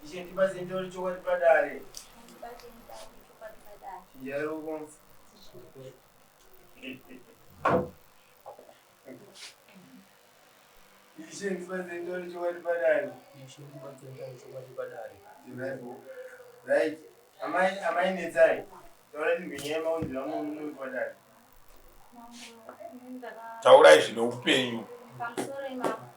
Gente, mas então eu te para dar. Já era bom. Gente, mas então eu te para dar. Right? Am I in the time? Already been here, Mount Lamu for that. Taura zvinokupenyu. Pamusoro imamo.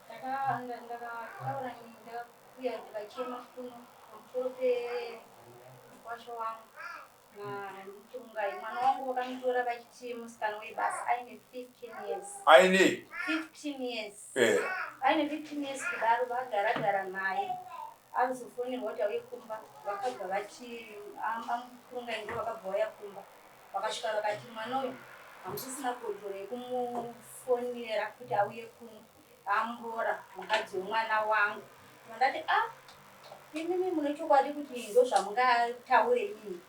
Ndakataura ndakakuya ndikachema kuno pamusoro pemukwasha wangu namutungai. Mwana wangu wakanditora vachiti musikana webasa aine 15 years. Aine 15 years. Aine 15 years kudaro vagara naye. Azofonirwa kuti auye kumba vakabva vachi amutungai ndo vakabva vauya kumba. Vakasvika vakati mwana uyu hamusisina kodzero yekumufonera kuti auye kuno. Ambora mukadzi womwana wangu. Ndati imimi mune chokwadi kuti ndozvamungataure inini.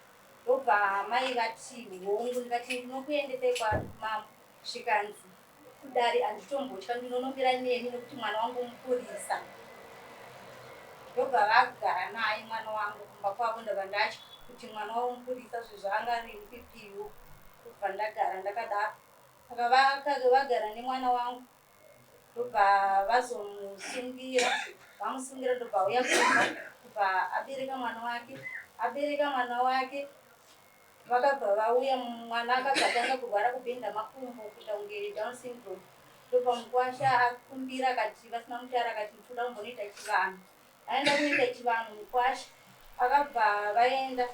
Ndobva mai vati hongu ndikati ndinokuendesai kwamasvikanzi. Kudare handitombotya ndinonombira neni nekuti mwana wangu mupurisa. Ndobva vagara naye mwana wangu kumba kwavo ndabva ndatya kuti mwana wangu mupurisa zvezvanga ripipiwo. Ndobva ndagara ndakadaro. Saka vagara nemwana wangu. Ndobva vazomusungira. Vamusungira ndobva auya kumba. Ndobva abereka mwana wake. Vakabva vauya mwana akabva atanga kurwara kubhenda makumbo kuita kunge Down syndrome. Ndobva mukwasha akumbira akati vasina mutara akati toda kumbonoita chivanhu. Aenda kunoita chivanhu mukwasha. Akabva vaenda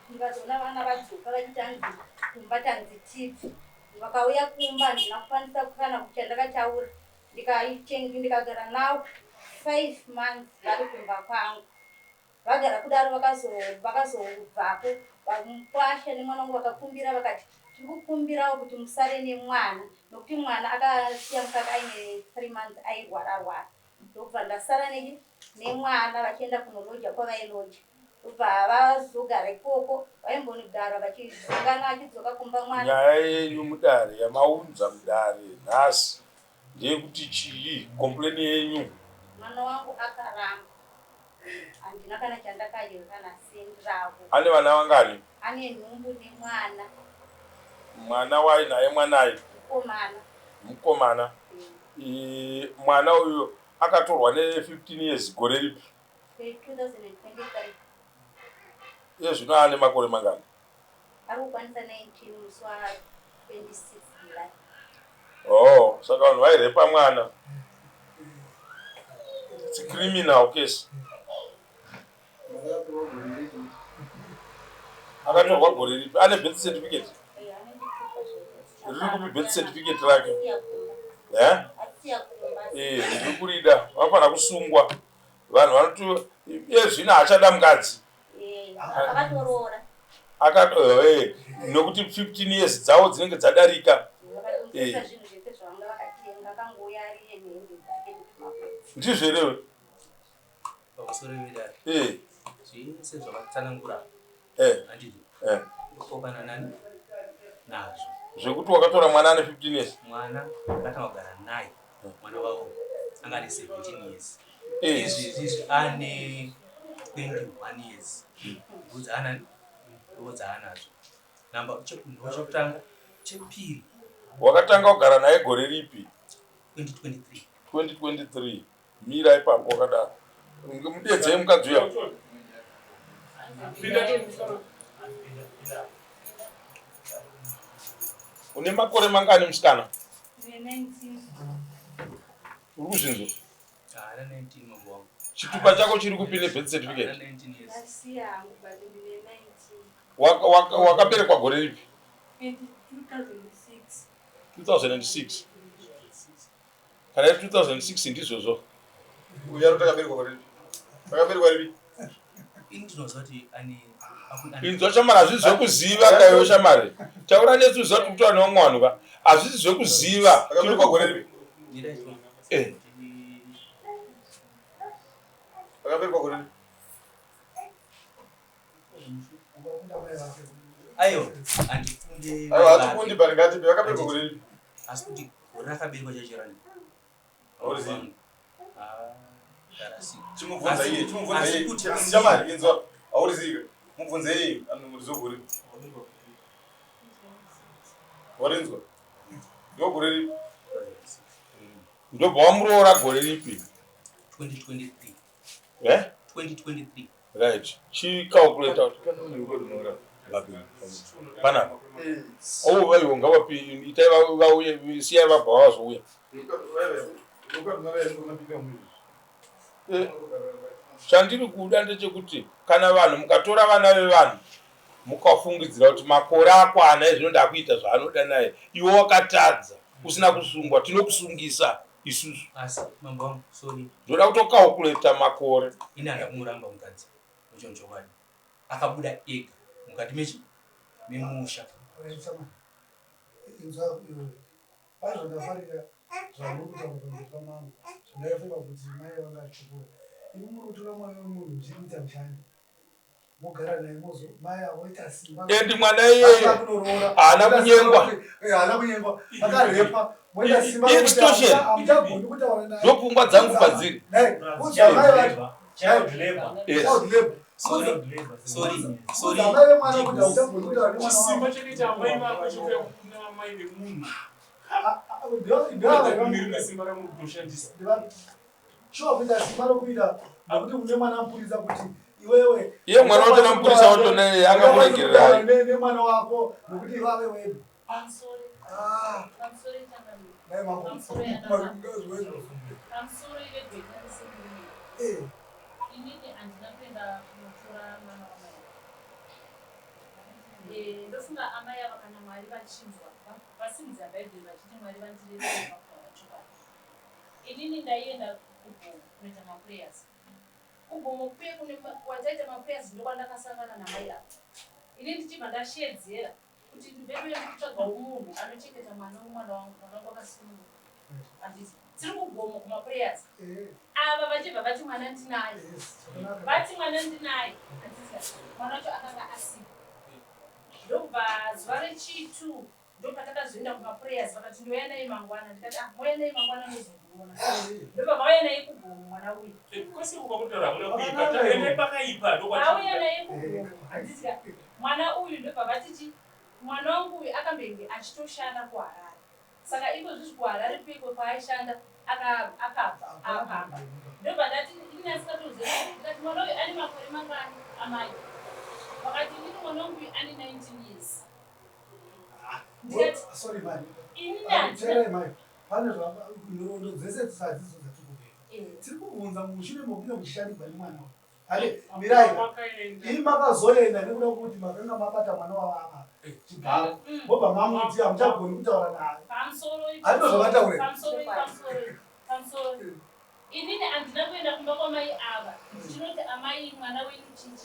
ndikazoona vana vadzoka vachitanzi kumba tanzi tipi. Vakauya kumba handina kukwanisa kana kuti chandakataura. Ndikagara navo 5 months vari kumba kwangu. Vagara kudaro vakazobvapo mukwasha nemwana wangu vakakumbira vakati tiri kukumbirawo kuti musare nemwana nokuti mwana akasiya mukaka aine 3 months airwara. Ndobva ndasara nemwana vachienda kunolodya kwavailoja. Ndobva vazogara ikoko vaimbonogara vachizongana achidzoka kumba mwana. Nyaya yenyu mudare yamaunza mudare nhasi ndeyekuti chii kompleni yenyu? Mwana wangu akaramba. Handina kana chandakadya kana sendi ravo. Ane vana vangani? Ane nhumbu nemwana. Mwana waye naye mwanaye? Mukomana. Mwana uyu akatorwa ne15 years gore ripi? 2023. Iye zvino ane makore mangani? Ari kukwanisa 19 musi wa 26 July. Saka vanhu vairepa mwana. It's a criminal case. Akatorwa gore ripi? Ane birth certificate? Riri kupi birth certificate rake? Ndiri kurida. Vanofanira kusungwa. Vanhu vanoti iye zvino achada mukadzi. Akatorora. Nokuti 15 years dzavo dzinenge dzadarika. Ndizvo here? Pamusoro midari. Zvese zvakatsanangura. Handizvo. Kokana nani? Nazvo. Zvekuti wakatora mwana ane 15 years. Mwana akatanga kugara naye. Mwana wavo anga ane 17 years. Izvi ane 21 years. Ndudzi anadzo. Namba chokutanga chepiri. Wakatanga kugara naye gore ripi? 2023. 2023. Mira ipapo wakadaro. Mudedzei mukadzi uya. Une makore mangani musikana? 19. Uri kuzvinzwa? Ana 19 mambo wangu. Chitupa chako chiri kupi nebirth certificate? Ana 19 years. Asiya hangu bado ndine 19. Wakaberekwa gore ripi? 2006. Kana 2006 ndizvozvo. Uya rutakaberekwa gore ripi? Wakaberekwa ripi? Indinozoti ani inzwa shamari hazvisi zvekuziva kaiwe shamari. Taura nesu zoti kuti wane mwanwa. Hazvisi zvekuziva. Tiri kwagore ripi? Wakaberekwa gore ripi? Ayo, andifunde. Ayo, hatukundi bari ngatipi. Wakaberekwa gore ripi? Asi kuti gore rakaberekwa chachirani. chimubvunza iye shamari inzwa aurizika mubvunze iye anozoguri warinzwa ndogore ripi ndobva wamuroora gore ripi 2023 right chicalculate out panapa vaiwo ngavapi itai vauye siyai vabva vazouya chandiri kuda ndechekuti kana vanhu mukatora vana vevanhu mukafungidzira kuti makore akwana ezvinoda kuita zvaanoda naye iwe wakatadza usina kusungwa tinokusungisa isusu ndoda kutocalculata makore ini andamuramba mukadzi muchonchokwadi akabuda ega mukati memusha endi mwana iyeyo haana kunyengwa extortion ndopfungwa dzangu padziri iye mwana wacho namupurisa wacho naye angamuregerera nemwana wako nokuti vave wedu ndofunga amai ava kana Mwari vachinzwa vasimudza bhaibheri vachiti Mwari vandireaa. Inini ndaienda kugomo kunoita maprayers. Kugomo kuye kwataita maprayers ndokwandakasangana namai ava. Ini ndichibva ndashedzera kuti ndibebe kutsvaga munhu anochengeta mwana wangu akasununguka. Handiti tiri kugomo kumaprayers. Ava vachibva vati mwana ndinaye. Vati mwana ndinaye. Handiti mwana wacho akanga asipa. Ndobva zuva rechitu ndopatakazoenda kumaprayers vakati ndoya naye mangwana ndikati moya naye mangwana nozogona ndobva vauya naye kugomo mwana uyu vauya naye kugomo handiti mwana uyu ndobva vatiti mwana wangu uyu akambenge achitoshanda kuHarare saka iko zvizvi kuHarare kweko kwaaishanda akabva apamba ndobva ndati inasikatoziva ndikati mwana uyu ane makore mangani amai wakati ini mwana wangu ane 19 years. Sorry man. Ini mai. Pane zvinondo dzese tisadzidzo dzatikubeka. Tiri kubvunza mushure mokuda kushandiswa nemwana wako. Ale mirai. Ini makazoenda nekuda kuti makanga mabata mwana wavava. Chibharo. Bobva mamuti amuchagoni kutaura naye. Pamusoro. Andizvo zvavataura. Pamusoro. Inini handina kuenda kumba kwamai ava. Ndinoti amai mwana wenyu chinji.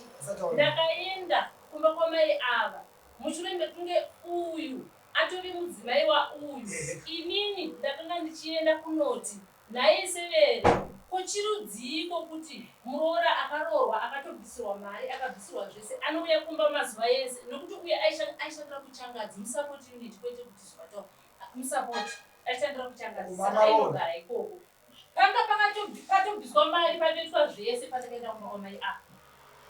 Ndakaenda kumba kwamai ava. Mushure mekunge uyu atori mudzimai wauyu. Inini ndakanga ndichienda kunoti naye severe kochirudziko kuti muroora akaroorwa akatobvisirwa mari akabvisirwa zvese anouya kumba mazuva ese nokuti uye aishandira kuchangadzi musapoti unit kwete kuti zvivataura musapoti aishandira kuchangadzi saka ainogara ikoko. Panga pakatobviswa mari patoitwa zvese patakaenda kumba kwamai ava.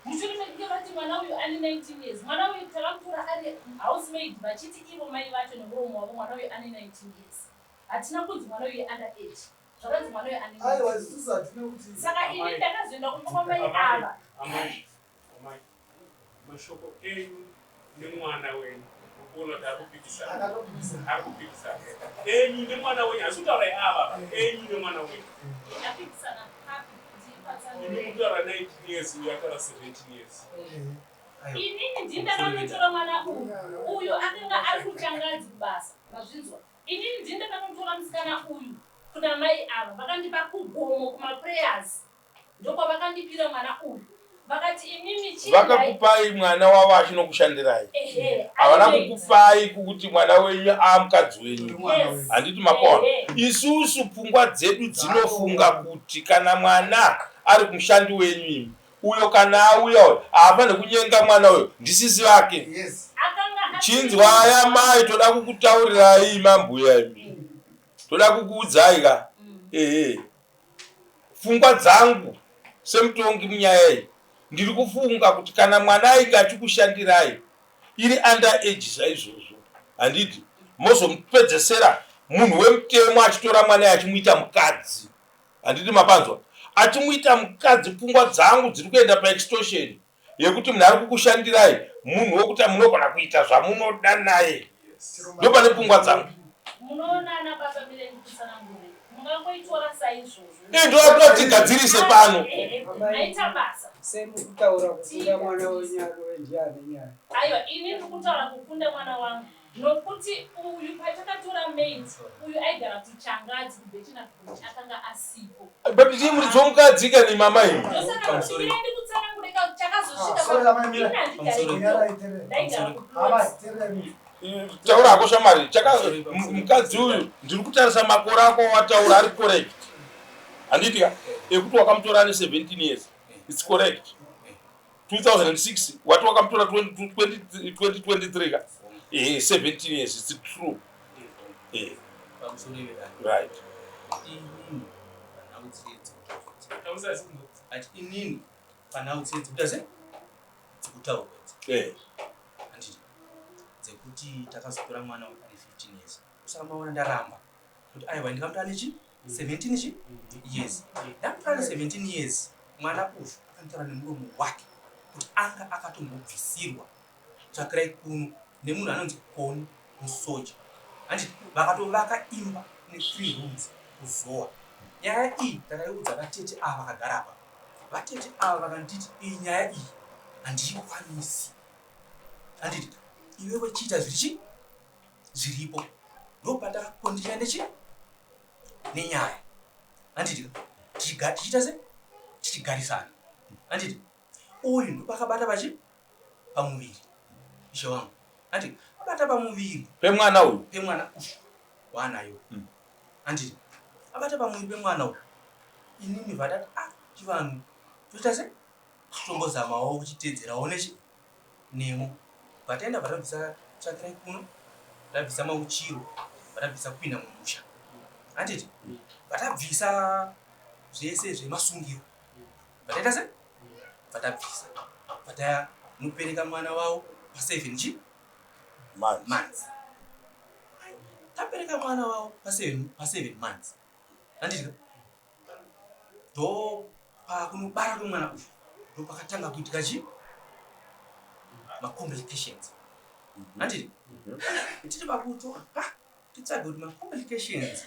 Mushure mekunge vati mwana uyu ane 19 years. Mwana uyu takamutora ari housemaid vachiti ivo mai vacho nemuromo wavo mwana uyu ane 19 years. Hatina kunzi mwana uyu under age. Zvakanzi mwana uyu ane 19 years. Saka ini ndakazoenda kumba kwamai ava. Amai. Mashoko enyu nemwana wenyu. Kuona takupikisana. Enyu nemwana wenyu asutaurai ava. Enyu nemwana wenyu. Apikisana hapi. Ndikutara 19 years uyakara 17 years. Inini ndindakamutora mwana uyu akanga ari kuchangadzi kubasa. Mazvinzwa. Inini ndindakamutora musikana uyu kuna mai ava vakandipa kugomo kumaprayers. Ndokwa vakandipira mwana uyu. Vakati imimi chini vakakupai mwana wavo achinokushandirai. Havana kukupai kuti mwana wenyu amukadzi wenyu. Handiti makona. Isusu pfungwa dzedu dzinofunga kuti kana mwana ari kumushandi wenyu uyo kana auya haafane kunyenga mwana uyo ndisisi vake. Chinzwai amai toda kukutaurirai mambuya imi. Toda kukuudzai ka. pfungwa dzangu semutongi munyaya iyi ndiri kufunga kuti kana mwana ainge achikushandirai iri under age saizvozvo handiti mozomupedzesera munhu wemutemo achitora mwana achimuita mukadzi. Handiti mapanzwa achimuita mukadzi, pfungwa dzangu dziri kuenda paextortion yekuti munhu ari kukushandirai munhu wekuti munogona kuita zvamunoda naye. Ndo pane pfungwa dzangu. Munoona ana baba Mileni Kusanangure mungangoitora saizvozvo. Ndo atotigadzirise pano. Aita basa. Semukutaura kufunda mwana wenyana wendiani nyaya. Aiwa, ini ndikutaura kufunda mwana wangu. Nokuti uyu patakatora maid, uyu aigara kuchangadzi kubvechina kuti akanga asipo. But ndi muri mukadzika ni mama iyi. Ndosaka kuti ndi kutsanangurika chakazosvika taura ako shamari mukadzi uyu ndiri kutarisa makore ako wataura ari correct. Handiti ekuti wakamutora ane 17 years. It's correct. 2006 wati wakamutora 2023 ka 17 years. It's true. Right. Inini pana utsetsi kutaze kutaura handiti dzekuti takazopera mwana wa 15 years usamaona ndaramba kuti aiwa ndikamutana nechi 17 chi years ndamutana 17 years mwana uyu akamutana nemuromo wake kuti anga akatombobvisirwa tsvakirai kuno nemunhu anonzi Koni Musoja handiti vakatovaka imba ne3 rooms kuzowa. Nyaya iyi takaiudza vatete ava vakagara apa. Vatete ava vakanditi iyi nyaya iyi handiyikwanisi. Handiti iwewe chiita zvirichi zviripo ndopandakakondera nechi nenyaya. Handiti tichiita se tichigarisana. Handiti uyu ndopakabata pachi pamuviri ishe wangu. Handiti abata pamuviri pemwana uyu pemwana wanayo. Handiti abata pamuviri pemwana uyu inini vatati chivanhu toita se tombozamawo kuchitedzerawo nechi nemo vataenda vatabvisa tsvakirai kuno vatabvisa mauchiro vatabvisa kupinda mumusha. Handiti vatabvisa zvese zvemasungiro vataita se vatabvisa vataya nokupereka mwana wavo pa7 chi months. Tapereka mwana wavo pa7 months. Handiti ndo pakunobara kwemwana uyu ndo pakatanga kuitika chi macomplications. Handiti tiri pakuti titsvage kuti macomplications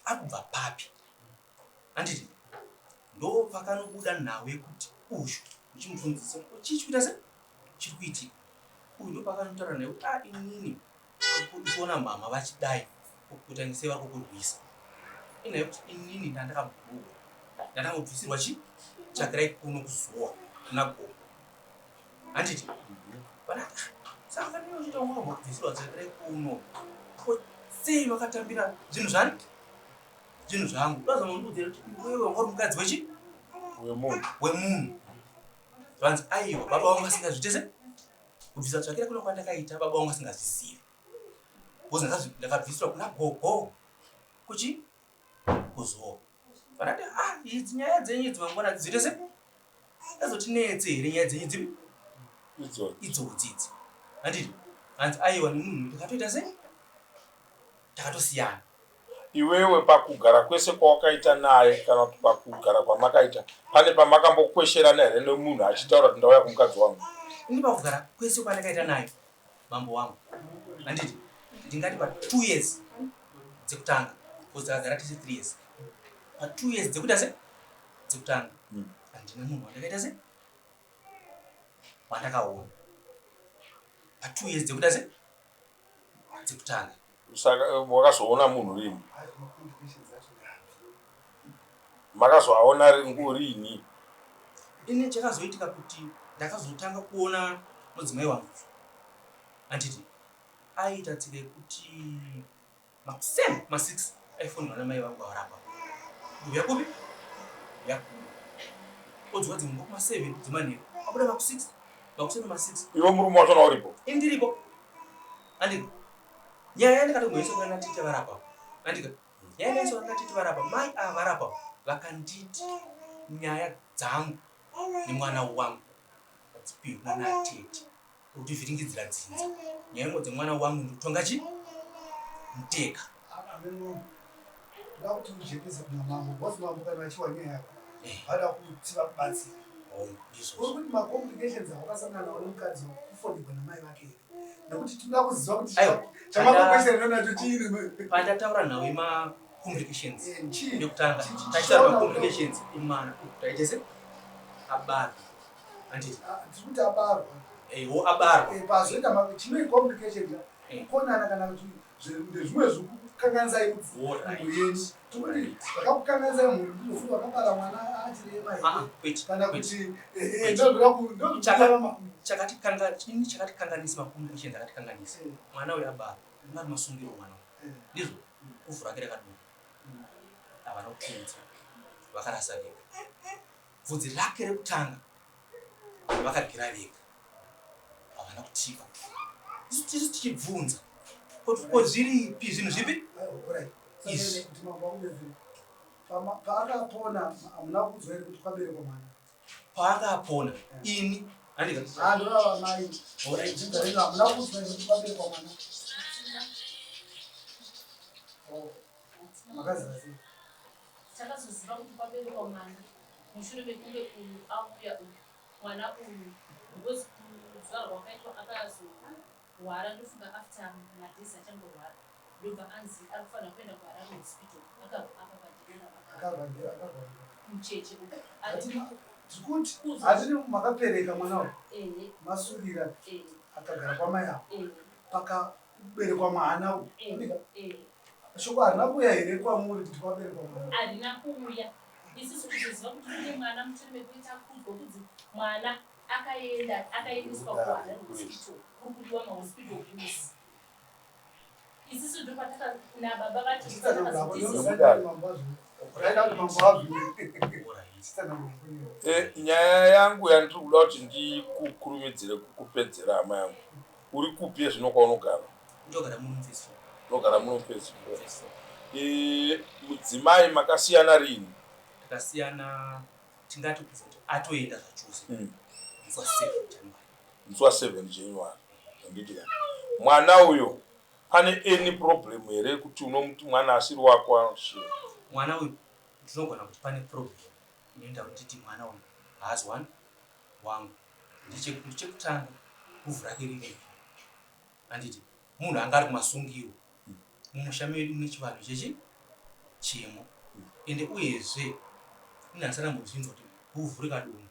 akubva papi. Handiti ndo pakanobuda nhau yekuti uyu uchimubvunzisa chichikuita se chiri kuitika. Uyu ndo pakanotaura naye kuti inini kuona mama vachidai kutangise vari kukurwisa inaye kuti inini ndandakambobvisirwa chi tsvakirai kuno kuzowa kuna Goma. Handiti vanati saka ndinochita kubvisirwa tsvakirai kuno sei vakatambira zvinhu zvani zvinhu zvangu dazamandudze kuti wewe wangori mukadzi wechi wemunhu vanzi aiwa baba wangu asingazvite se kubvisa tsvakira kuno kwandakaita baba wangu asingazvizivi kozi ndakabvisirwa kuna gogo kuchi kuzowa. Vanati idzi nyaya dzenyu idzi mangwana dzite se azotinetse here nyaya dzenyu dzipi idzodzidzi. Handiti hanzi aiwa nemunhu takatoita se takatosiyana. Iwewe pakugara kwese kwawakaita naye kana kuti pakugara kwamakaita pane pamakambokwesherana here nemunhu achitaura kuti ndauya kumukadzi wangu? Ini pakugara kwese kwandakaita naye mambo wangu handiti ndingati pa2 years dzekutanga kozakagara tese 3 years pa2 years dzekuita se dzekutanga handina munhu wandakaita se wandakaona pa2 years dzekuita se dzekutanga. Saka wakazoona munhu rini? Makazoaona rini? Ini chakazoitika kuti ndakazotanga kuona mudzimai wangu handiti aita tsika yekuti ma6 aifonwa namai vangu avarapa uya kupi yakuno odzwa dzimwe kuma7 dzimanheru abuda ma6 ma6 iwe murume wachona uripo? Indiripo. Handiti nyaya yandikatongoiswa kana titi varapa handika nyaya yandikaiswa kana titi varapa mai avarapa vakanditi nyaya dzangu nemwana wangu dzipirwa natete kuti vhiringidzira dzinza nyaya dzemwana wangu ndotonga chi muteka ndakuti ujepese kuna mambo wasi mambo kana achiwa nyaya yako hada kutsiva kubatsira uri kuti macomplications awakasangana nawo nemukadzi kufonirwa namai vake nekuti tinoda kuziva kuti chamakokwesera nacho chiini pandataura nawo ima-complications ndokutanga tachitaura ma-complications imana taitese abarwa anditi tikuti abarwa wo abarwa pazoita chimwe complications kukonana kana kuti zvimwe zvikukanganisa imuyeni tikuti vakakukanganisa imhuri ndinofuti vakabara mwana achiri emai kana kuti chakatikanganisa macomplications akatikanganisa mwana uyu abarwa mari masungiro mwana ndizvo kuvhu rake rakaduka havana kupinza vakarasa vega bvudzi rake rekutanga vakagira vega havana kutika tisu tichibvunza kuti zviripi zvinhu zvipi izvi paakapona hamuna kudzwa ere kuti kwaberekwa mwana paakapona ini handorava mai hamuna kudzwa ere kuti kwaberekwa mwana makaziva sei takazoziva kuti kwaberekwa mwana mushure mekunge uyu auya uyu mwana uyu because zuva rwakaitwa akazorwara ndofunga after madhesi achangorwara ndobva anzi ari kufanira kuenda kuharare hospital akavhadhirana mucheche tikuti hatini makapereka mwana uyu masurira akagara kwamai avo pakaberekwa mwana uyu shoko harina kuuya here kwamuri kuti kwaberekwa mwana harina kuuya isusu kuzoziva kuti kune mwana mushure mekuita kudzwa kudzi mwana akaendeswa kuharare hospital kuri kudiwa mahospital bills isusu ndopataka nababa nyaya yangu yandiri kuda kuti ndikukurumidzire kukupedzera hama yangu uri kupi zvino kwaunogara unogara muno mufacebook mudzimai makasiyana rini takasiyana tingati kuti atoenda zvachose musi wa7 January ndidira mwana uyo pane any problem here kuti unomuti mwana asiri wako anoshira mwana uyu ndinogona kuti pane problem inoenda kutiti mwana uyu haasi wangu ndichekutanga kuvhu rake riri anditi munhu anga ari kumasungiro mumusha medu mune chivanhu chechi chemo ende uyezve inhanisana muzvinzwa kuti guvhu rikadonha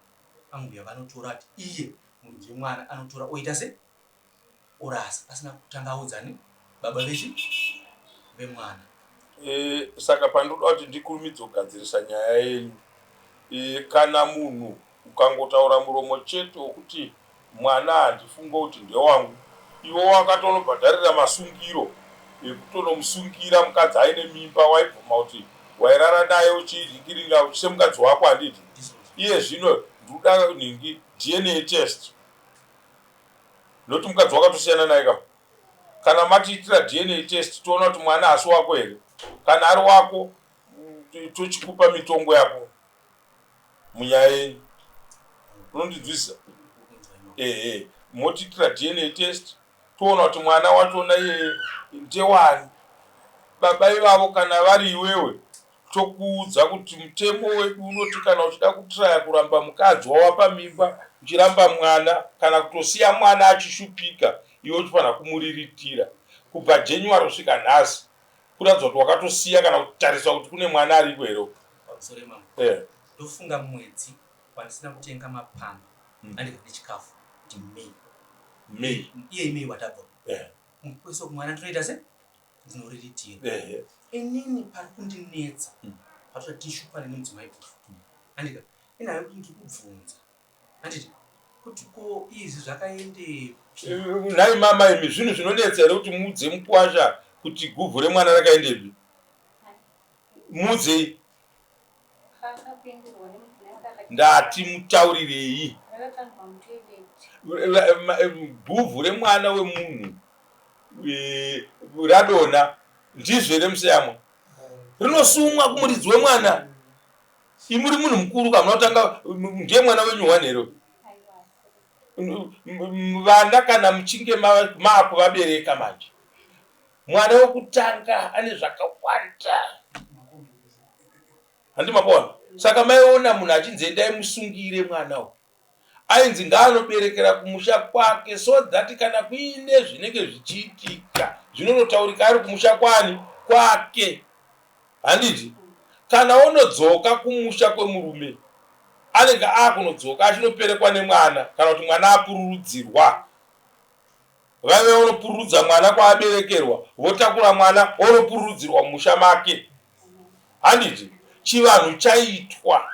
anguya vanotora ati iye munhu wemwana anotora oita se orasa asina kutanga audzani baba vechi vemwana saka pandoda kuti ndikurumidze kugadzirisa nyaya yenyu kana munhu ukangotaura muromo chete wokuti mwana handifunga kuti ndewangu iwo wakatonobhadharira masungiro ekutonomusungira mukadzi aine mimba waibvuma kuti wairara naye uchidhingirira uchise wako handiti iye zvino ndoda nhingi DNA test noti mukadzi wakatosiyana naye kana matiitira DNA test toona kuti mwana hasi wako here kana ari wako tochikupa mitongo yako munyaya yenyu unondidzvisa motiitira DNA test toona kuti mwana wachona iye ndewani baba ivavo kana vari iwewe tokuudza kuti mutemo wedu unoti kana uchida kutraya kuramba mukadzi wawapa mimba uchiramba mwana kana kutosiya mwana achishupika iwe uchifanira kumuriritira kubva January kusvika nhasi kuratidza kuti wakatosiya kana kutariswa kuti kune mwana ariko here ndofunga mwedzi pandisina kutenga mapamba andika nechikafu kuti May iye May watabva kwese kumwana ndinoita se ndinoriritira inini pari kundinetsa patota tishupa nemudzimai kufu andika inayo kuti ndikubvunza anditi kuti ko izvi zvakaende nai mama imi zvinhu zvinonetsa here kuti mudze mukwasha kuti guvhu remwana rakaendepi mudze ndati mutaurirei guvhu remwana wemunhu radona ndizvo here museyamwa rinosumwa kumuridzi wemwana imuri munhu mukuru kamunotanga ndiye mwana wenyu wanhero vana kana muchinge maakuvabereka manje mwana wekutanga ane zvakawanda handimapona saka maiona munhu achinzi endai musungire mwanawo ainzi ngaanoberekera kumusha kwake so that kana kuine zvinenge zvichiitika zvinonotaurika ari kumusha kwake handiti kana unodzoka kumusha kwemurume anenge akunodzoka achinoperekwa nemwana kana kuti mwana apururudzirwa vave unopururudza mwana kwaaberekerwa votakura mwana unopururudzirwa mumusha make handiti chivanhu chaitwa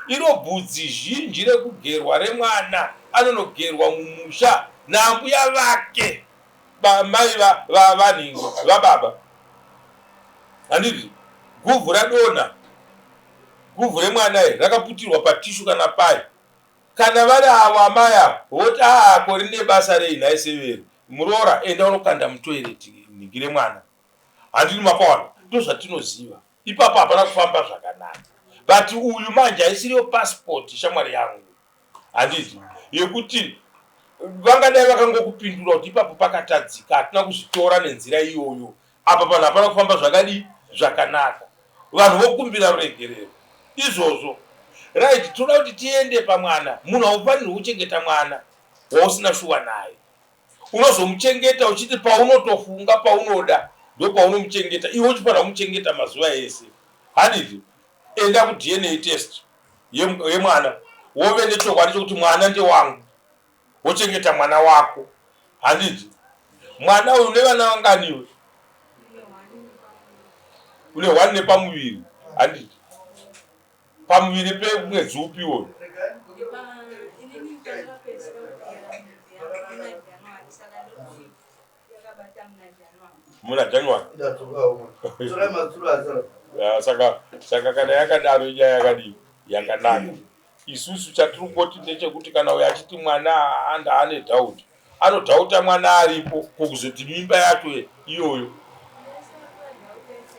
iro bvudzi zhinji rekugerwa remwana anonogerwa mumusha nambuya vake mai vanhingi vababa handiti guvhu radonha guvhu remwana iri rakaputirwa patishu kana pai kana vari avo amai avo voti ako rine basa rei nhaiseveri muroora enda unokanda mutoireti nhingi remwana handini mapawana ndozvatinoziva ipapo hapana kufamba zvakanaka but uyu manje haisiriyo pasipoti shamwari yangu handiti yekuti vangadai vakangokupindura kuti ipapo pakatadzika hatina kuzvitora nenzira iyoyo apa panhu hapana kufamba zvakadi zvakanaka vanhu vokumbira ruregerero izvozvo right toda kuti tiende pamwana munhu haufanirwi kuchengeta mwana wausina shuwa naye unozomuchengeta uchiti paunotofunga paunoda ndopaunomuchengeta iwe uchifanira kumuchengeta mazuva ese handiti enda kudna test yemwana wove nechokwadi chokuti mwana ndewangu wochengeta mwana wako handiti mwana uyu une vana vanganiwe une 1 nepamuviri handiti pamuviri pemwedzi upi uyo muna January saka kana yakadaro inyaya yakadii yakanaka isusu chatirikoti ndechekuti kana uyo achiti mwana anda ane dhauti anodhauta mwana aripo kokuzoti mimba yacho iyoyo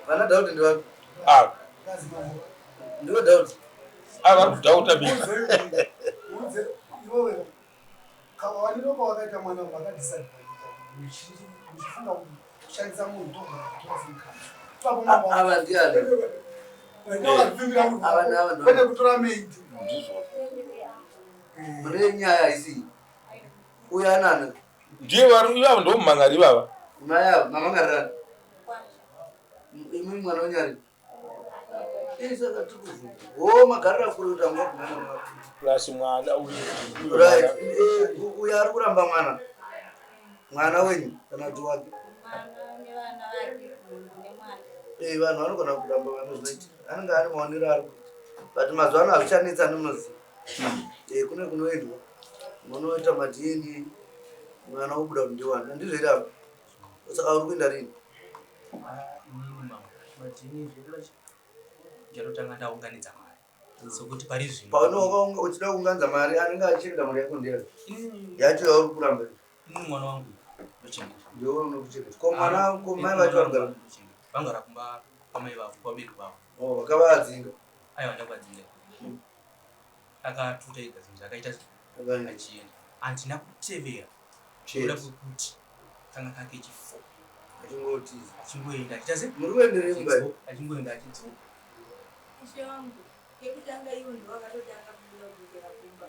vana dhauti ndivapi ndivo dhauti vari kudhauta mimba kawaninoka wakaita mwana vakadisaidia muchifunga kushandisa munhu ava ndiani kwete kutora maid mune nyaya isi uyo anani ndiye vari ivavo ndo mumangari vava mayavo mamangarirani imi mwana wenyari isaka tikuvu o magarira kuri kuti amagumana plus mwana uyo ari kuramba mwana wenyu kana kuti wake vanhu vanogona kuramba vanozvaita anenge ari maonero ari but mazuva ano hazvichanetsa nemunoziva kune kunoendwa munoita madini mwana wobuda kuti ndiwana ndizvoita apa saka uri kuenda rini ndinotanga ndaunganidza mari sokuti pari zvino paunoka uchida kuunganidza mari anenge achienda mari yako ndiyani yacho yauri kuramba mwana wangu ndochengeta ndiwe unokuchengeta ko mwana ko mai vacho vagara vangara kumba kwamai vavo kwabereki vavo vakavadzinga aiwa ndakwadzinga akatuta ega zvinhu zvakaita achienda handina kutevera oda kwekuti kanga kake chifo achingoenda achingoenda achidzoka ishe wangu yekutanga iwo ndo wakatotanga kubuda kumba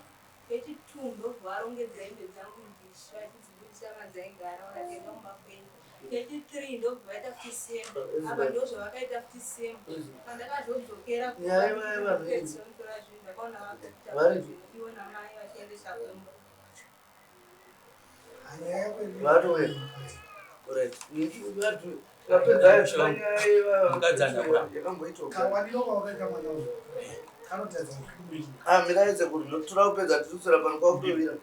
yechitatu ndobva arongedza hembe dzangu ndisha achidzibudisa madzaigara wakatenga mumakwenda yechi3 ndobva vaita futi sembe apa ndozvavakaita futi sembe pandakazodzokera kuedzontora zvinhu ndakaona vakaiwa namai vachiendesa kumba miraedze kuti tora kupedza titusira pano kwakutovira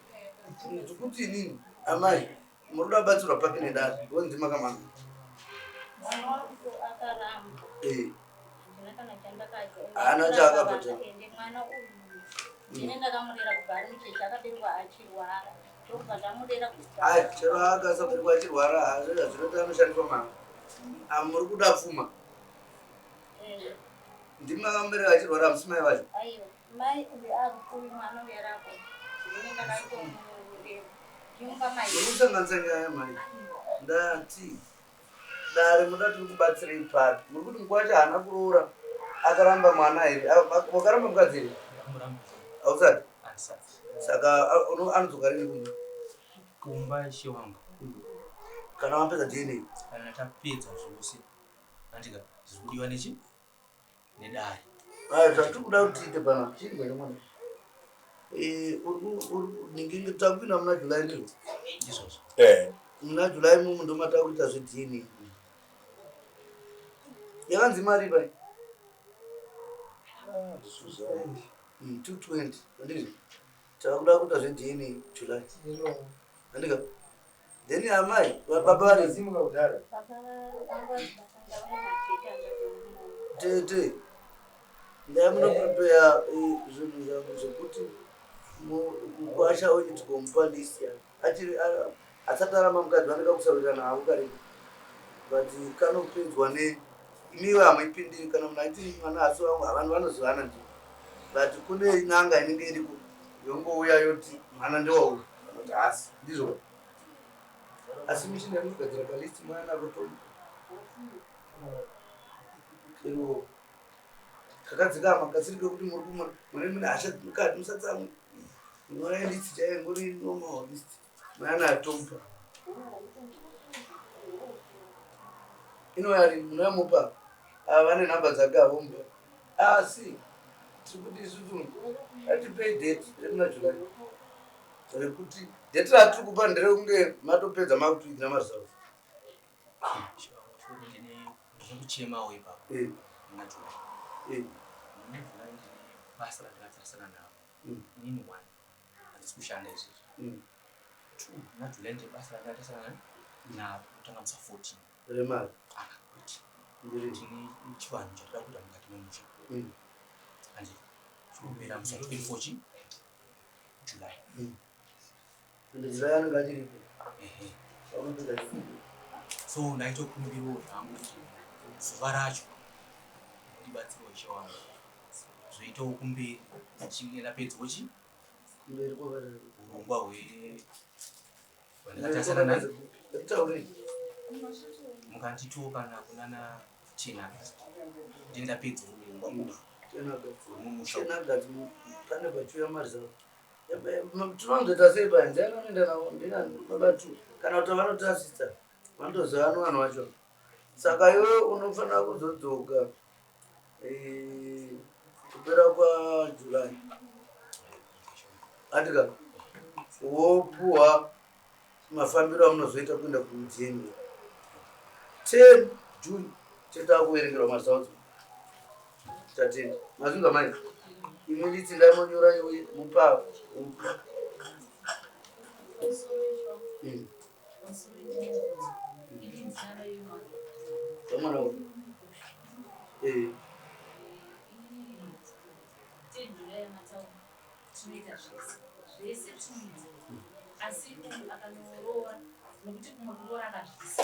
tikuti inini amai muri kuda kubatsirwa pake nedare onzi makamanga haana chaakapata chero akasaberekwa achirwara hazvinoti anoshandiswa manga muri kuda pfuma ndimi makambereka achirwara musi mai vacho. Aiwa, mai ndeakupuwi mwana uyarako. Zvine ndakatomuimba mai. Mukusanganisa nyaya mai. Ndati dare muda tiri kubatsirei papi. Muri kuti nguva yacho haana kuroora akaramba mwana here. Wakaramba mukadzi here? Hausati? Saka anodzoka rini kumba? Kumba shewangu. Kana wapedza DNA? Kana tapedza zvose. Andika zvikudiwa nechi? Nedare. Tiri kuda kuti tiite pana. Chii kwere mwana? Ningi takupinda muna July ndiro? Izvozvo. Muna July mumu ndo matakuita zvedna. Yakanzi mari pai? 220. Ndizvo. Takuda kuita zvedna July. Andika. Then amai baba vari Simuka kudhara. Tete. Ndamunoprepare zvinhu zvangu zvekuti mukwasha uyu tikomupa list ya. Asati aramba mukadzi vanenge kusaurirana havo kare. But kanopedzwa imiwe hamuipindiri kana munhu aiti mwana asi vangu havanhu vanozivana ndi. But kune n'anga inenge iriko yongouya yoti mwana ndewauyu. Vanoti hasi ndizvo. Asi mishina inogadzira kalist mwana kutomu. Kero kakadzikama kasiri kekuti muri mune hasha mukati musatsamwe. Mwana list chaiyo ngori normal list. Mwana atompa. Inoyari munamupa vane nhamba dzake avomba. Asi tiri kuti isusu atipei date remuna July. Rekuti date ratiri kupa nderekunge matopedza makutuidza mazavu. Ndinokuchemawo ipapo. Muna July. Muna July ndine basa randakatarisana navo. Inini 1 handisi kushanda izvizvi. 2 muna July ndine basa randakatarisana navo kutangamisa 14 remari. Kuti tine chivanhu chatoda kuita mukati memusha. Andi chikupera musi 24 July. July anenge achiripo. So ndaitokumbirawo zvangu kuti zuva racho ndibatsirwe ishe wangu. Zvoitawo kumberi tichinge ndapedzawo chi? Kumberi kwakadaro. Urongwa hwandakatarisana naye. Mukanditiwo kana kunana Chenagazi. Ndindapedza urongwa Chenagazi pane pachiuya mazavu. Tinozoita sei pai? Ndiyanoenda navo baba tu. Kana kuti vanotasisa vanotozivana vanhu vacho. Saka iwe unofanira kuzodzoka kupera kwaJuly. Andika wopuhwa mafambiro amunozoita kuenda kuDNA. 10 June tatakuverengerwa mazavu. Tatenda. Mazvinga mai. Imwe nditi ndaimonyora iwe mupa. Mwana wangu. Asi akanooroa nokuti kumoroora akazvisa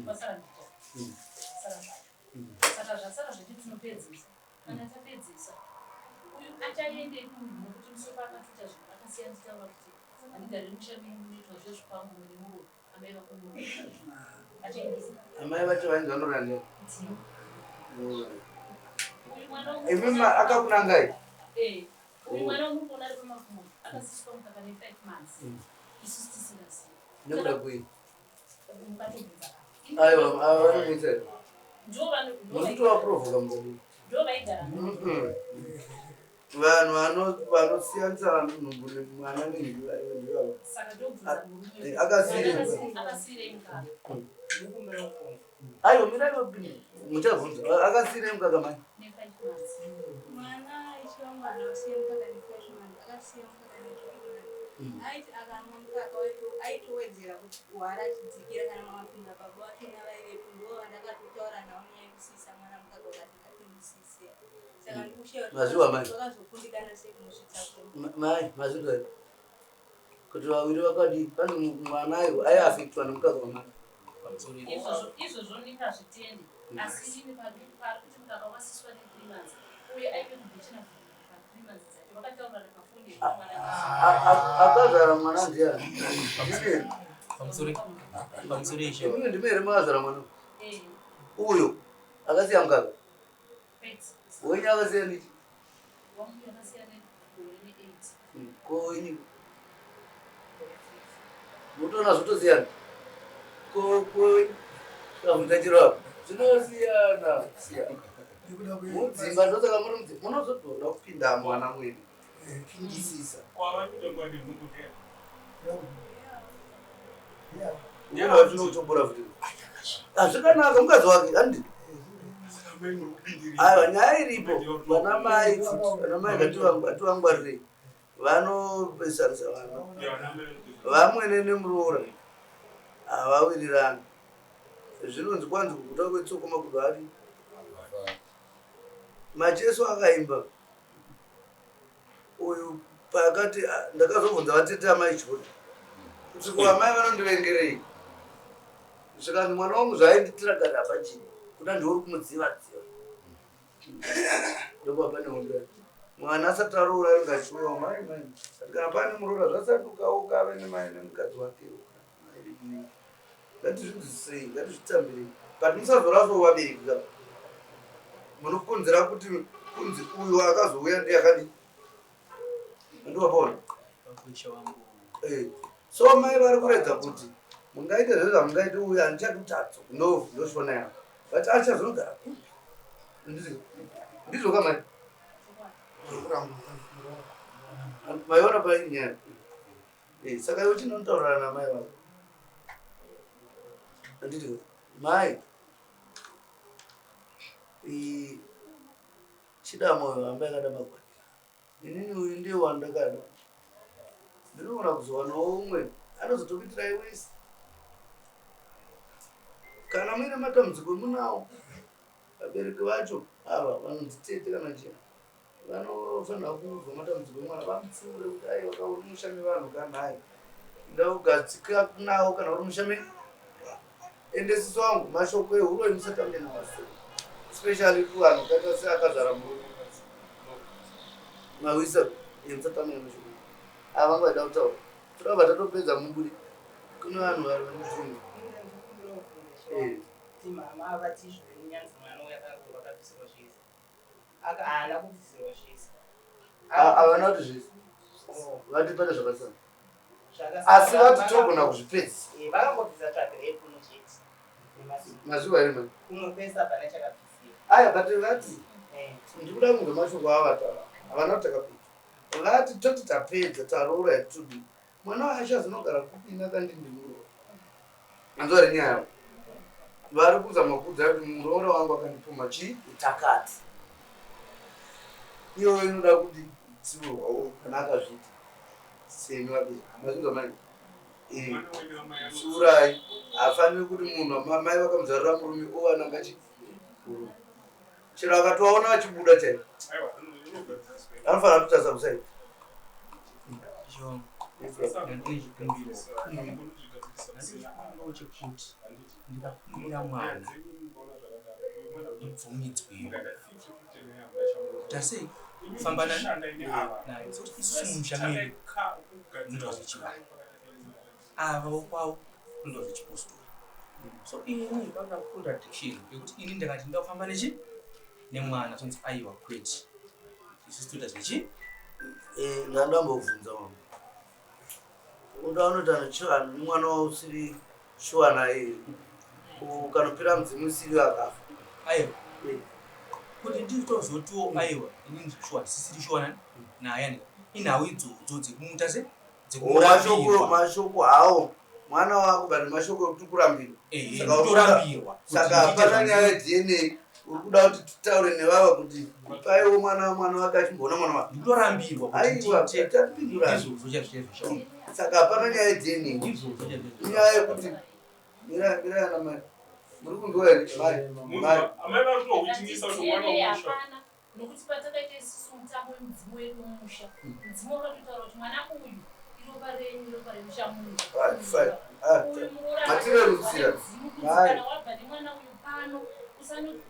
pasara saka zvasara zviti tinopedzisa kana tapedzisa uyu achaendei kumunhu nokuti musoro akatoita zvinhu akasiyana taura kuti handigari mushami munoitwa zvezvipangu nemuromo amai vakumuro achaendisa amai vacho vainzi vanorandira uyu mwana imi akakunangai uyu mwana umurikuona ari pamafumo akasiswa mukaka ne 5 months isusu tisingasiyi nekuda kwei mukatobvunza aiwa vanoita ndovanotovaprovoka mugodi ndovaigara vanhu vanosiyanisa nhumbu nemwana nendivavo saka ndobvunza akasirei mukaka aiwa miraivo muchabvunza akasirei mukaka mai ne 5 months Mwana ichiwangu anosiya mukaka ne 5 months akasiya mukaka ne 2 months. Aiti akamwa mukaka wetu aitowedzera kuti kuhara chidzikira kana mapinda baba wake navaivepo ndo vandakatotaura navo nyaya yekusisa mwana mukaka wakati ngatimusise. Saka ndikushewa vakazokundikana sei kunosvitsa mai mazvinga kuti vaviri vakadi pane mwanayo aiafektwa nemukaka wamai izvozvo ndingazvitende asi ini pari kuti mukaka wasiswa ne 3 months uye aipe kubhichina vakataura pafoni akazara mwana ndiani pamusoro ishe imwe ndimere makazara mwana uyo akasiya mukaka wenyu akasiya niti konyu mutoona zvotosiyana kavuta chirapa zvinosiyana mudzimba ndosaka muri mudzimba munozotoda kupinda mwana mwenyu pingisisa ndinovatinokutombora futi azvikanaka mukadzi wake handi aiwa nyaya iripo vana mai gativangwarirei vanopesarisa vana vamwene nemuroora havawirirana zvinonzi kwanzi kuguta kwetsoko makudo ari macheso akaimba uyu pakati ndakazobvunza vatete amai choti kuti kuamai vanondivengerei zvikanzi mwana wangu zvaainditira kari hapachii kuda ndiuri kumudziva-dziva ndopa pane undira mwana asati aroora aringachiwa mai kana pane muroora zvasandukawo kave nemai nemukadzi wake ngatizvinzwisei ngatizvitambirei but musazoraswa vabereki ka munokunzira kuti kunzi uyu akazouya ndiyakadi ndopona so mai vari kuredza kuti mungaite zvezvamungaite uyu handichatutatso ndoshona yavo but achazonogara ndizvo kamai maiona painyaya saka iwo chinotaurana namai vavo anditi mai chida moyo amba yakada magwani inini uyu ndiye wandakada ndinoona kuzowanawo umwe anozotopitirai wese kana muine matambudziko emunawo vabereki vacho ava vanonzi tete kana chena vanofanira kuzwa matambudziko emwana vamupfuure kuti aiwa kauri mushame vanhu kana hai ndakugadzika nawo kana uri mushame endesisi wangu mashoko ehuro emusatambe navase especially kuvanhu kaita seakazara murume mawisa emusatambe namashoko avangaida kutaura turaba tatopedza muburi kune vanhu vari vanofunda mama avatizvo nyanzi mwana uyakarwa akapisirwa zvese haana kubvisirwa zvese havana kuti zvese vati pane zvakasana asi vati togona kuzvipedza vakangobvisa tsvagirepuno chete mazuva ere mani kunopesa pane chakabvisira aya but vati ndikuda kunge mashoko avataura havana kuti takapedza vati toti tapedza taroora yatudi mwana wacho azinogara kupina kandindimuro anzwa ri nyaya yavo vari kuzama kudza kuti muroora wangu akandipuma chii utakati iwo inoda kuti tsiurwawo kana akazviti semi vabereki mazvinzwa mai tsiurai hafaniri kuti munhu mai vakamuzarira murume ovananga chikuru chero akatovaona vachibuda chaivo anofanira kutasa kusai ndikakumira mwana ndibvumidzwewo tasei famba naye sokuti isusu mumushamiri unoitwa zvechivana ava wokwavo unoitwa zvechipostora so ini panga contradiction yekuti ini ndakati ndakufamba nechi nemwana tonzi aiwa kweti isusu toita zvechi ndandambobvunza wangu udaunotana chivanhu nimwana wausiri shuwa naye ukanopira mudzimu usiri akafa aiwa kuti nditozotiwo aiwa inini shuwa ndisisiri shuwa naye inhawu idzodzo dzekumuta se mashoko hawo mwana wako bari mashoko ekuti kurambirwa saka hapana nyaya yedna uri kuda kuti titaure nevava kuti paiwo mwana wake achimboona mwana wake nditorambirwa aiwa tatapindura saka hapana nyaya yedna inyaya yekuti mirayana mai muri kundiwa here hapana nokuti patakaita isusu mutambo wemudzimu wedu mumusha mudzimu wakatotaura kuti mwana uyu iropa renyu ropa remusha munhu uyu muroradzimu kana wabva nemwana uyu pano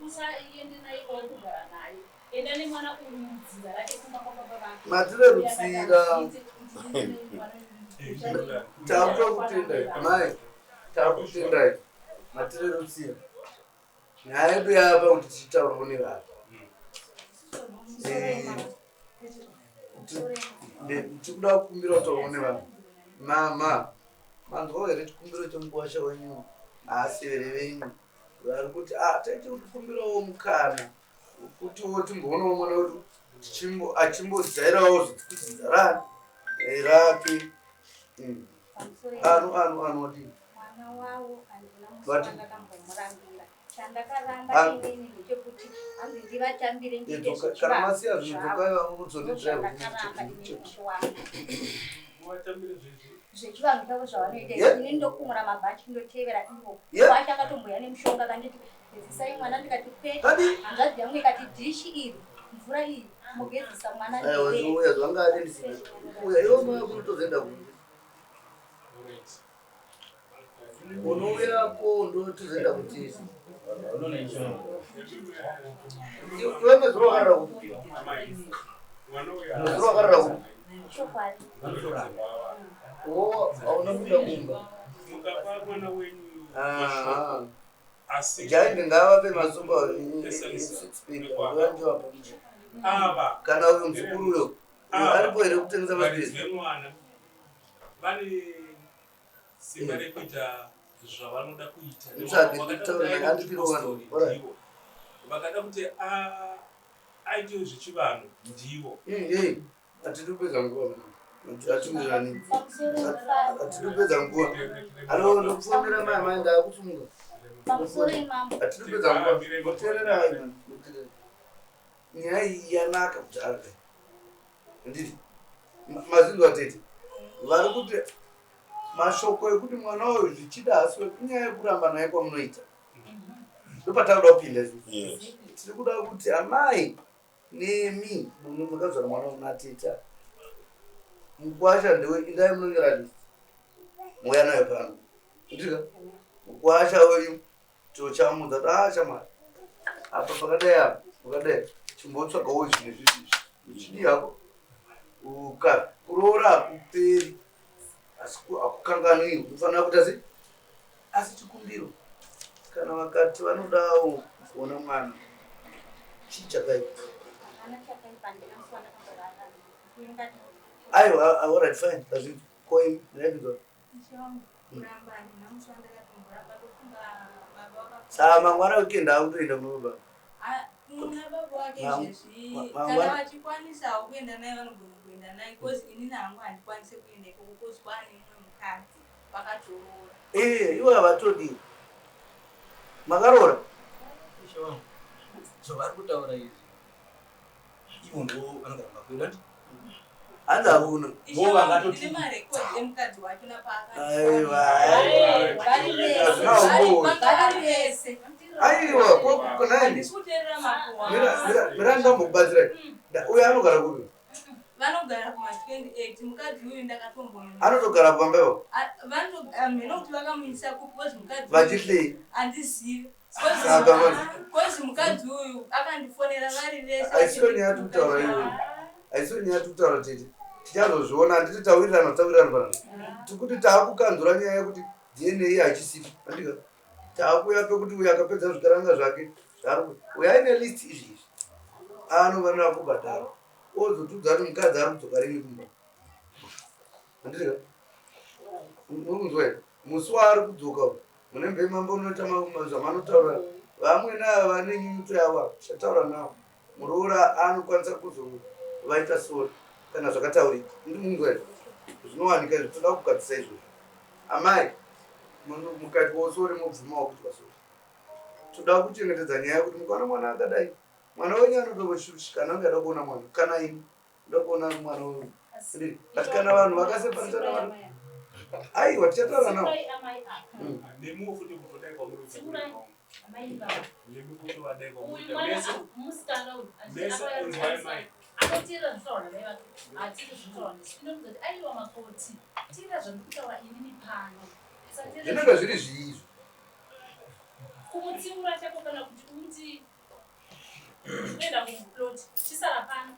usaende naye kwakugara naye enda nemwana umudzira rake kumba kwababa Matirirutsira. Takutendai. Mai. Takutendai. Matirirutsira. Nyaya yedu yava kuti tichitaura nevanhu. Tikuda kukumbira kutaura nevanhu. Mama. Manzwa here chikumbiro chemukwasha wenyu. Asevere venyu. Vari kuti taiti kutikumbirawo mukana. Kutiwo timboonawo mwana wedu achimbozairawo zvikudzidza rake. Anodii? Mwana wavo handina musi ndakambomurambira. Chandakaramba inini ndechekuti hanzi ndivatambire ndiite kana masiya zvinhu mudzondidzira zvechivanhu chavo zvavanoita ini ndokumura mabhachi ndotevera ivo bhachi akatomboya nemushonga kanditi gezisai mwana ndikati kwete hanzvadzi yangu ikati dhishi iri mvura iyi mugezisa mwana uya zvangade uya iwo kunotozoenda kunze unouyako ndotozoenda kutisi iwe mezuro wakarara kuti mezuro wakarara kuti chokwadi hauna kuda kunga mukapa mwana wenyu jaindi ngavape masumba kana uyo muzukuru uyo aripo here kutengesa mapirizi vane simba rekuita zvavanoda kuita vakada kuti aitewo zvechivanhu ndivo atitopedza nguva atitopedza nguva anondopfuurira mai ndaakusunga atitopedza nguva muteererai nyaya iyi yanaka kuti ave nditi mazindo atete vari kuti mashoko ekuti mwana uyu zvichida asi kunyaya yekuramba naye kwamunoita ndopatakuda kupinda tiri kuda kuti amai nemi mukazvara mwana unateta mukwasha ndewe indai munonyera listi mouya nayo pano ndika mukwasha uyu tochamudza shamari apa pakadai apa ukadai chimbotsvagawo zvinhu zvizvizvi uchidi hako kuroora hakuperi asi akukanganwi unofanira kuita sei asi chikumbiro kana vakati vanodawo kuona mwana chii chakaipa aiwa alright fine azviti koim ndaibizo saa mangwana weekend akutoenda kunoba muna baba wake izvezvi kana vachikwanisawo kuenda naye vanogona kuenda naye kozi inini hangu handikwanise kuenda ikoko kozi kwane mumwe mukadzi vakatoroora ivo havatodi makaroora zvavari kutaura izvi ivo ndo vanogara makwenda ndi hanzi hakuna ndiri marekodhi emukadzi wacho napaakavese aiwa mirandambokubatsira uyo anogara kupi vanogara kuma28 mukadzi uyu ndakatomboona anotogara pambaiwo mhena kuti vakamuisa kupi kozi mukadzi vachihlei handizivi kozi mukadzi uyu akandifonera vari vese aisiyo nyaya tikutaura iwe aisiyo nyaya tikutaura tete tichazozviona handiti tawirirana panapa tikuti taakukanzura nyaya yekuti dna hachisipi andika taakuya pekuti uyu akapedza zvikaranga zvake uyu aine list izvi anovanira kubhadhara ozotudza kuti mukadzi ari kudzoka rini kumba andika mukunzwa musi waari kudzoka mune mbemambo unoita zvamanotaura vamwe nava vane nyunyuto yavo chataura navo muroora anokwanisa kuzovaita sori kana zvakataurika ndimunzwa zvinowanika izvi toda kugadzisa izvozvo amai mukati wosori mobvumawo kuti wasori toda kuchengetedza nyaya yekuti mukaona mwana akadai mwana wenyu anotovoshirishikana angada kuona mwana kana ini ndoda kuona mwana wenyu ati kana vanhu vakasepanisana vanhu aiwa tichataura navo nemuwo futi kutodai akatira zvitaura nai hatiri zvitaura nesinokuti aiwa makoti tira zvandikutaura inini pano zvinenge zviri zviizvo kumutsiura chako kana kuti uti Unoenda kuplot chisara pana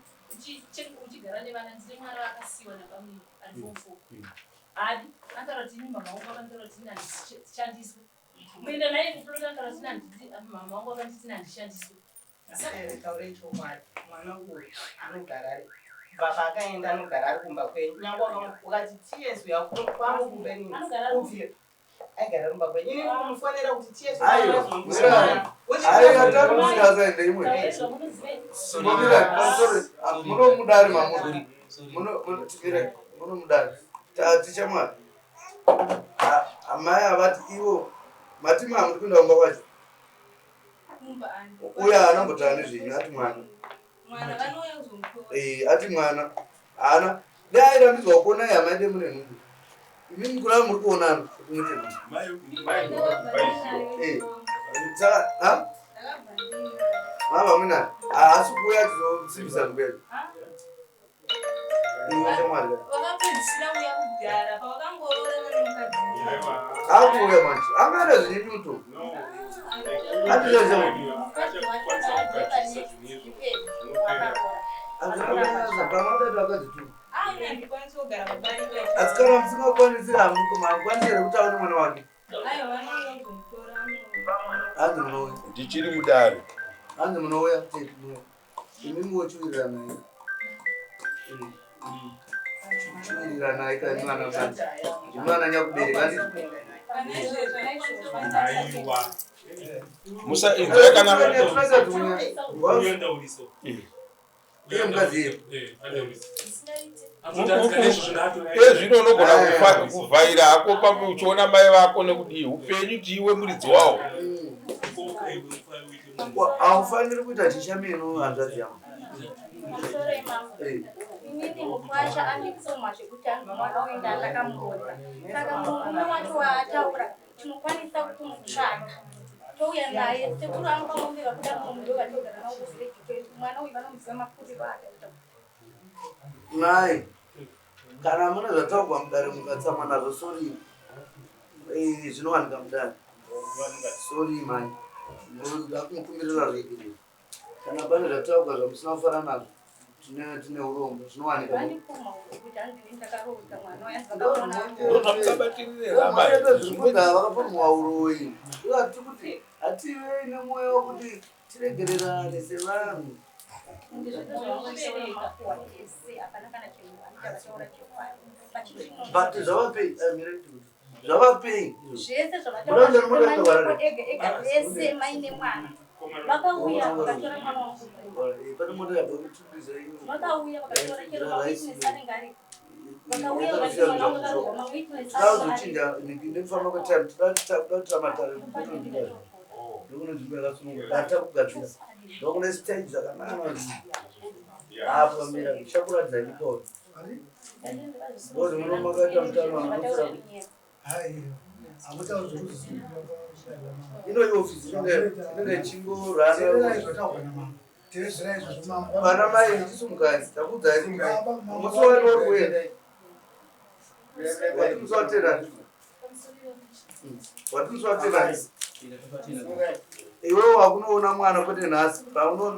uchigara nevana ndine mwana vakasiyiwa napamwe ari form 4 hadi antaura kuti ini mama wangu akantaura kuti ini handishandiswe kuenda naye kuplot antaura kuti mama wangu akanditi handishandiswe taure chokwadi mwana uyu anogara baba akaenda anogara ari kumba kwenyu nyange ukati tiyesu yakwangu kumbeni aigara rumba kwenyu ini kumufonera kuti tiyesu atakusiyazaende imwe munomudari mamuri munomudari tichamwari amai avati ivo matima muri kuenda kumba kwacho uya anambotani zvinyu ati mwana ati mwana hana dairambidzwa kuona yamaide mune nhumbu imini kurava muri kuonana mama muna haasi kuuya tizosimbisa mberi akuuya manje angaita zvinyuto asi kana musingakwanisi hamukwanisire kuti aone mwana wake hanzi munouya ndichiri mudare hanzi munouya imingochiwirira naye chiwirira naye kani mwana manje ndimwana nyakubereka musa inzoya kana zvino unogona kuvhaira hako pamwe uchiona mai vako nekudii upenyu tiiwe muridzi wavo haufaniri kuita chishameno hanzvadzi yangu inini mukwacha anditsoma zvekuti mwana uenda ndakamuona saka murume wacho waataura tinokwanisa kumutsvaka touya naye sekuru anokamomera kuti amundo vatogara nawo kuzirekitori mwana uyu vanomuziva mafuriro ake nai kana mune zvataugwa mudare mukatsama nazvo sori zvinowanika mudare sori mai ndakumukumbirira zvekiri kana pane zvataugwa zvamusina kufara nazvo tine urombo zvinowanika vakapomuwa uroi ati kuti hative nemwoyo wekuti tiregererane sevanhu but zvavapei zvavapei zvese zvavatauraese maine mwana vakauya vakatora mwana wangu pane moto yabva kutubiza vakauya vakatora chero mawitness anenge ari vakauya vakachinja nekufamba kwetime todatamatare ndokune nzvimbo yakasununguka atakugadzira ndokune stage dzakanana apa mira chakuradza ikoko bodi munomakaita mutano anofura ino iofisi inenge chingorana vana mai ndisumukadzi takudzai musi wani uri kuenda watimusawatera watimusawatera iwewo wakunoona mwana kwete nhasi paunoona